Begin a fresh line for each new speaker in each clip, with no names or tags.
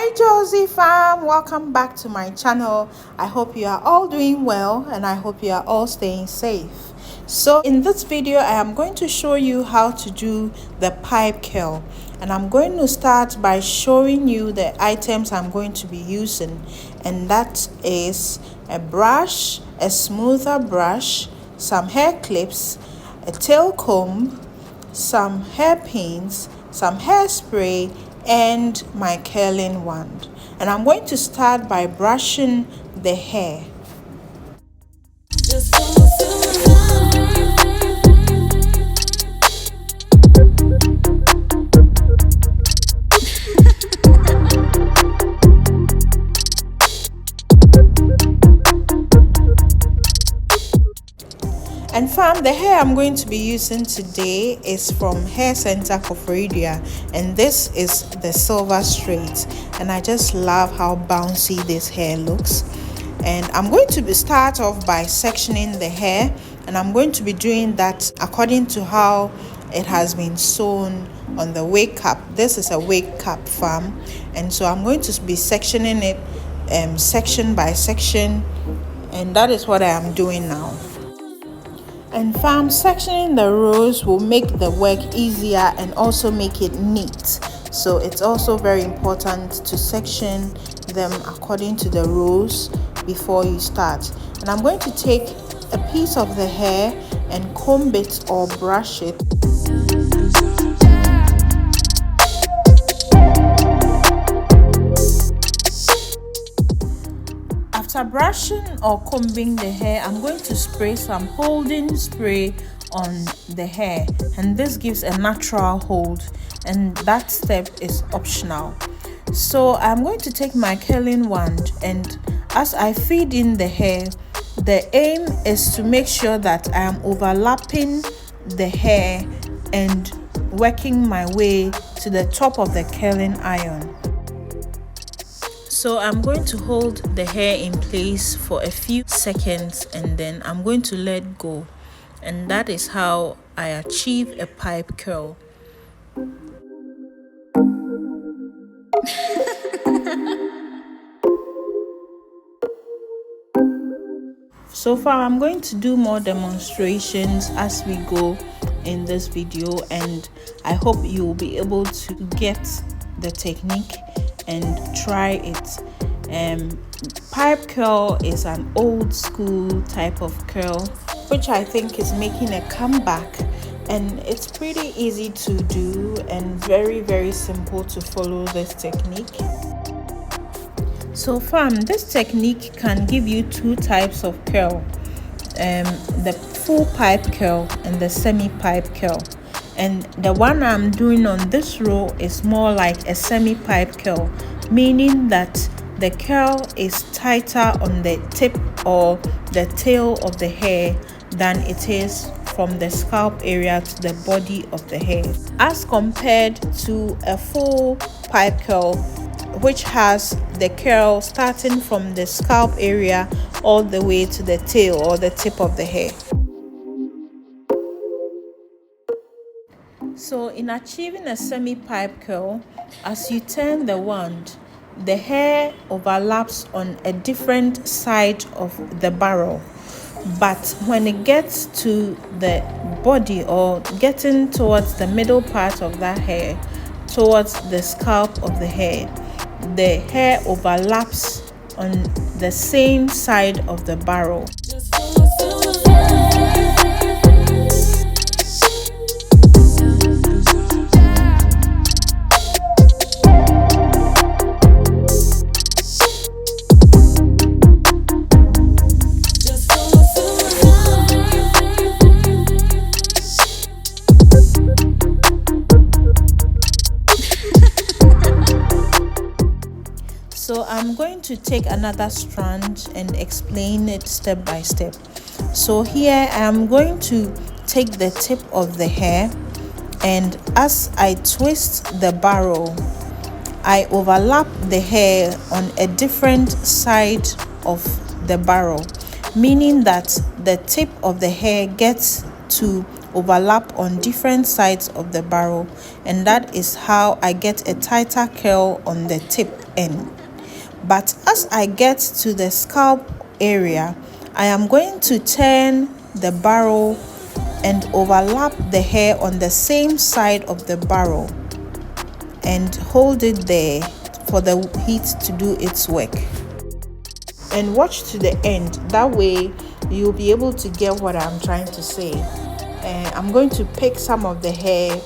Hi Josey fam, welcome back to my channel. I hope you are all doing well and I hope you are all staying safe. So in this video I am going to show you how to do the pipe curl, and I'm going to start by showing you the items I'm going to be using, and that is a brush, a smoother brush, some hair clips, a tail comb, some hairpins, some hairspray, and my curling wand. And I'm going to start by brushing the hair. And fam, the hair I'm going to be using today is from Hair Center Koforidua, and this is the silver straight, and I just love how bouncy this hair looks. And I'm going to start off by sectioning the hair, and I'm going to be doing that according to how it has been sewn on the wig cap. This is a wig cap, fam, and so I'm going to be sectioning it section by section, and that is what I am doing now. And fam, sectioning the rows will make the work easier and also make it neat. So it's also very important to section them according to the rows before you start. And I'm going to take a piece of the hair and comb it or brush it. After brushing or combing the hair, I'm going to spray some holding spray on the hair, and this gives a natural hold, and that step is optional. So I'm going to take my curling wand, and as I feed in the hair, the aim is to make sure that I am overlapping the hair and working my way to the top of the curling iron. So I'm going to hold the hair in place for a few seconds, and then I'm going to let go, and that is how I achieve a pipe curl. So far I'm going to do more demonstrations as we go in this video, and I hope you will be able to get the technique and try it. Pipe curl is an old school type of curl which I think is making a comeback, and it's pretty easy to do and very simple to follow this technique. So fam, this technique can give you two types of curl, the full pipe curl and the semi pipe curl. And the one I'm doing on this row is more like a semi-pipe curl, meaning that the curl is tighter on the tip or the tail of the hair than it is from the scalp area to the body of the hair, as compared to a full pipe curl, which has the curl starting from the scalp area all the way to the tail or the tip of the hair. So in achieving a semi-pipe curl, as you turn the wand, the hair overlaps on a different side of the barrel. But when it gets to the body or getting towards the middle part of that hair, towards the scalp of the hair overlaps on the same side of the barrel. So I'm going to take another strand and explain it step by step. So here I am going to take the tip of the hair, and as I twist the barrel, I overlap the hair on a different side of the barrel, meaning that the tip of the hair gets to overlap on different sides of the barrel, and that is how I get a tighter curl on the tip end. But as I get to the scalp area, I am going to turn the barrel and overlap the hair on the same side of the barrel and hold it there for the heat to do its work. And watch to the end, that way you'll be able to get what I'm trying to say. I'm going to pick some of the hair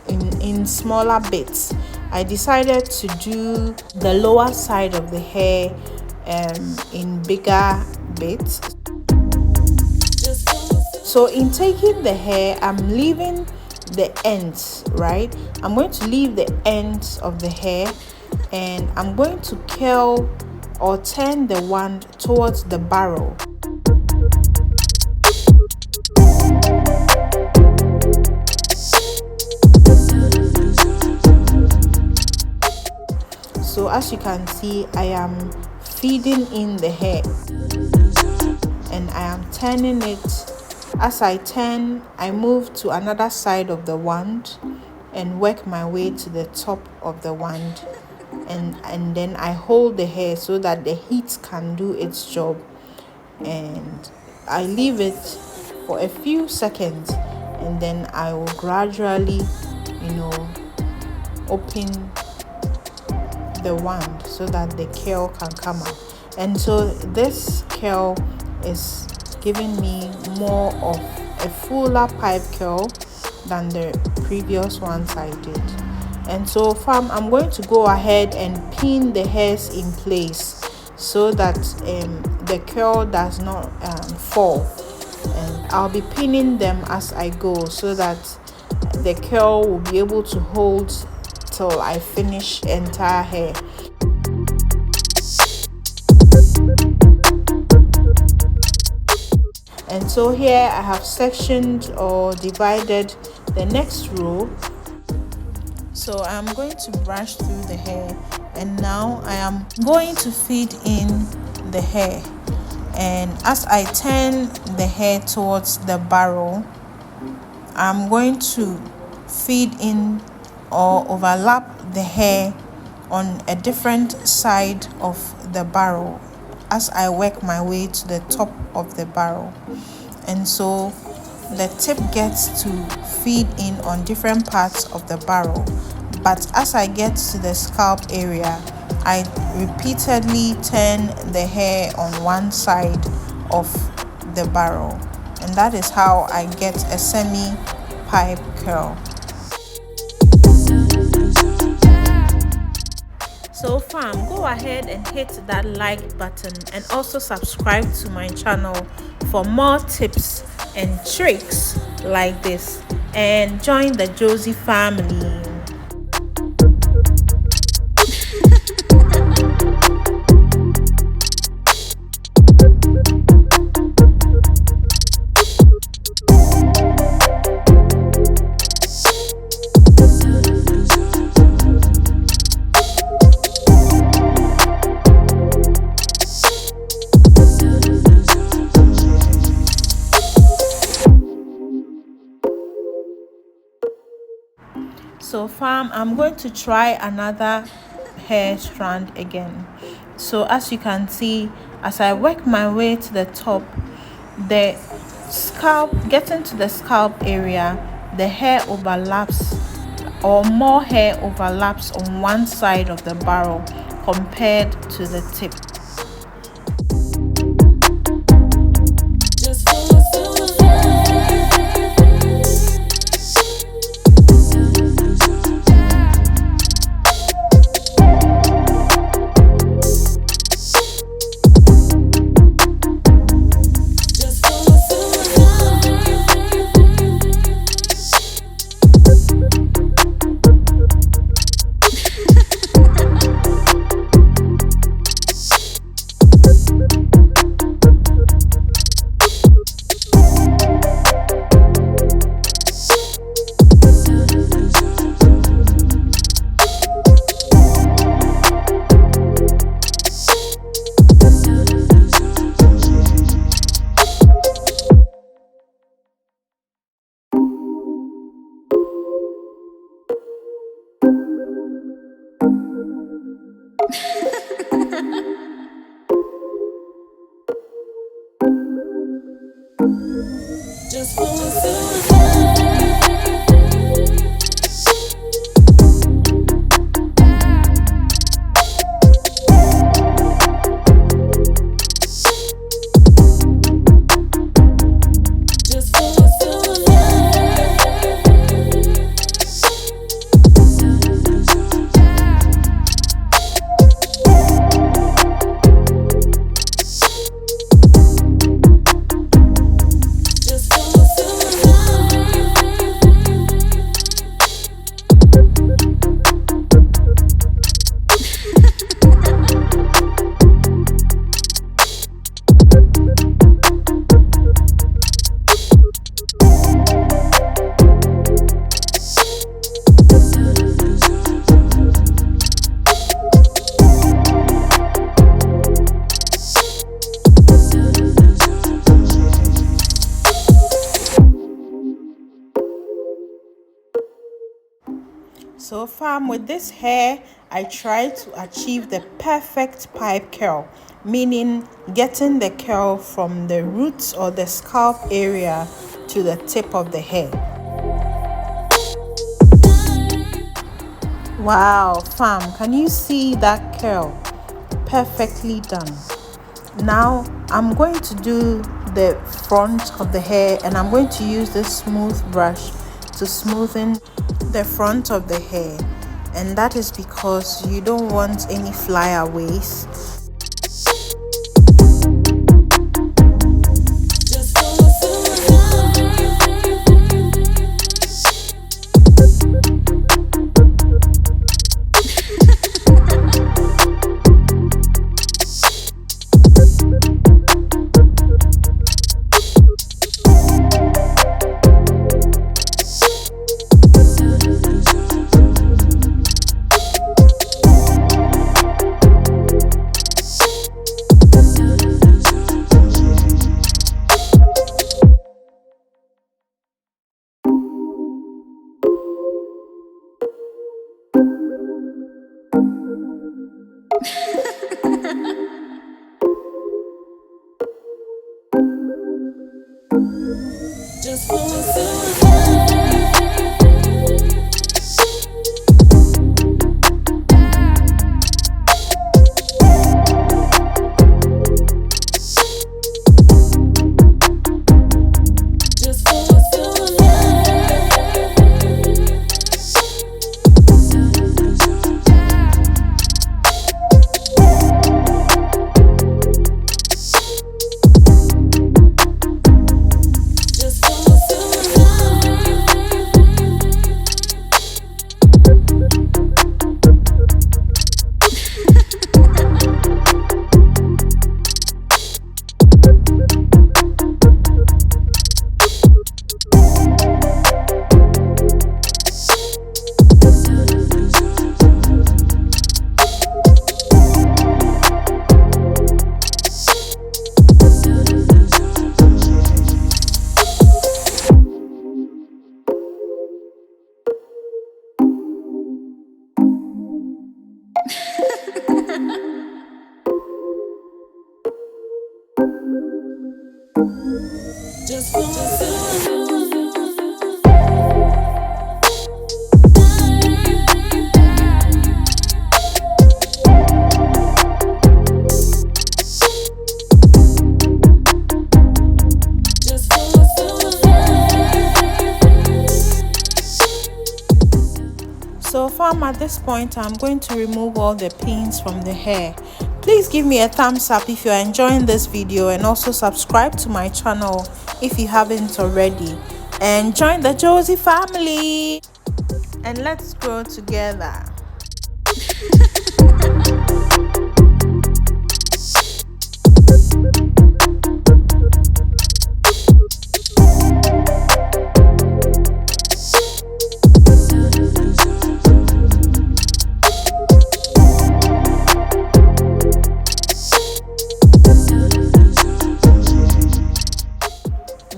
in smaller bits. I decided to do the lower side of the hair in bigger bits. So in taking the hair, I'm leaving the ends, right? I'm going to leave the ends of the hair, and I'm going to curl or turn the wand towards the barrel. So as you can see, I am feeding in the hair and I am turning it. As I turn, I move to another side of the wand and work my way to the top of the wand, and then I hold the hair so that the heat can do its job, and I leave it for a few seconds, and then I will gradually open the wand so that the curl can come out. And so this curl is giving me more of a fuller pipe curl than the previous ones I did. And so fam, I'm going to go ahead and pin the hairs in place so that the curl does not fall, and I'll be pinning them as I go so that the curl will be able to hold till I finish entire hair. And so here I have sectioned or divided the next row. So I'm going to brush through the hair, and now I am going to feed in the hair. And as I turn the hair towards the barrel, I'm going to feed in or overlap the hair on a different side of the barrel as I work my way to the top of the barrel. And so the tip gets to feed in on different parts of the barrel, but as I get to the scalp area, I repeatedly turn the hair on one side of the barrel, and that is how I get a semi pipe curl. So fam, go ahead and hit that like button and also subscribe to my channel for more tips and tricks like this, and join the Josey family. So fam, I'm going to try another hair strand again. So as you can see, as I work my way to the top, the scalp, getting to the scalp area, the hair overlaps, or more hair overlaps on one side of the barrel compared to the tip. Just for a So fam, with this hair, I try to achieve the perfect pipe curl, meaning getting the curl from the roots or the scalp area to the tip of the hair. Wow, fam, can you see that curl? Perfectly done. Now I'm going to do the front of the hair, and I'm going to use this smooth brush to smoothen the front of the hair, and that is because you don't want any flyaways. Just So fam, at this point I'm going to remove all the pins from the hair. Please give me a thumbs up if you're enjoying this video, and also subscribe to my channel if you haven't already, and join the Josey family, and let's grow together.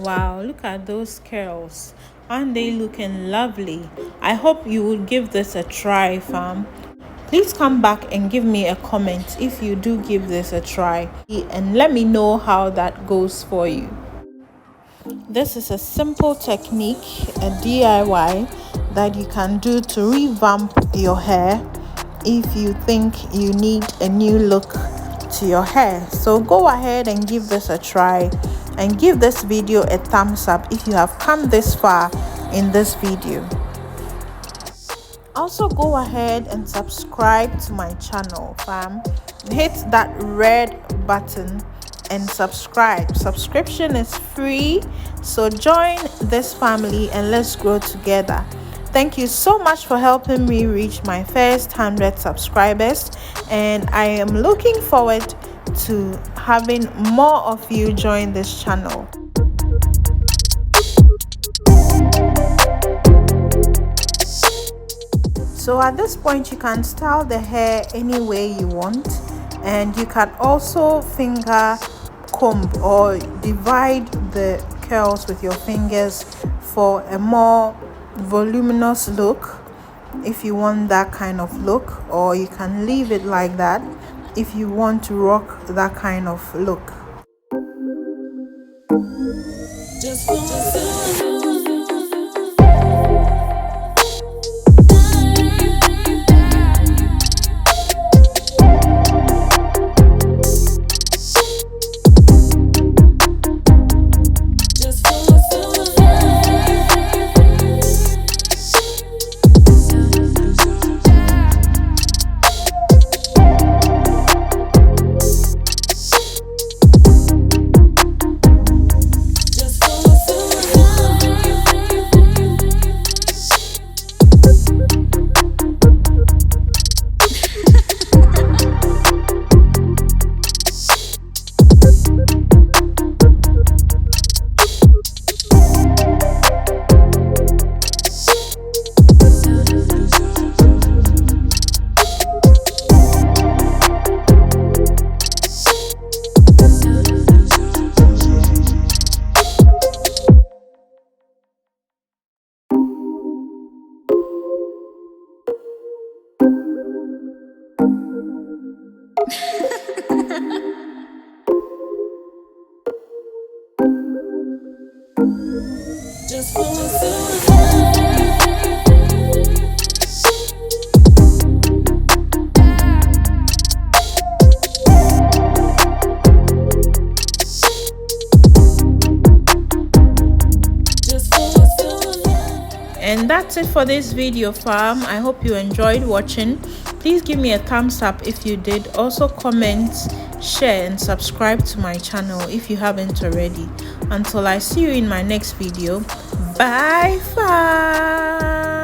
Wow, look at those curls. Aren't they looking lovely? I hope you will give this a try, fam. Please come back and give me a comment if you do give this a try, and let me know how that goes for you. This is a simple technique, a DIY that you can do to revamp your hair if you think you need a new look to your hair. So go ahead and give this a try, and give this video a thumbs up if you have come this far in this video. Also go ahead and subscribe to my channel, fam. Hit that red button and subscribe. Subscription is free, so join this family and let's grow together. Thank you so much for helping me reach my first 100 subscribers, and I am looking forward to having more of you join this channel. So at this point, you can style the hair any way you want, and you can also finger comb or divide the curls with your fingers for a more voluminous look if you want that kind of look, or you can leave it like that if you want to rock that kind of look. And that's it for this video, fam. I hope you enjoyed watching. Please give me a thumbs up if you did. Also comment, share and subscribe to my channel if you haven't already. Until I see you in my next video, bye fam.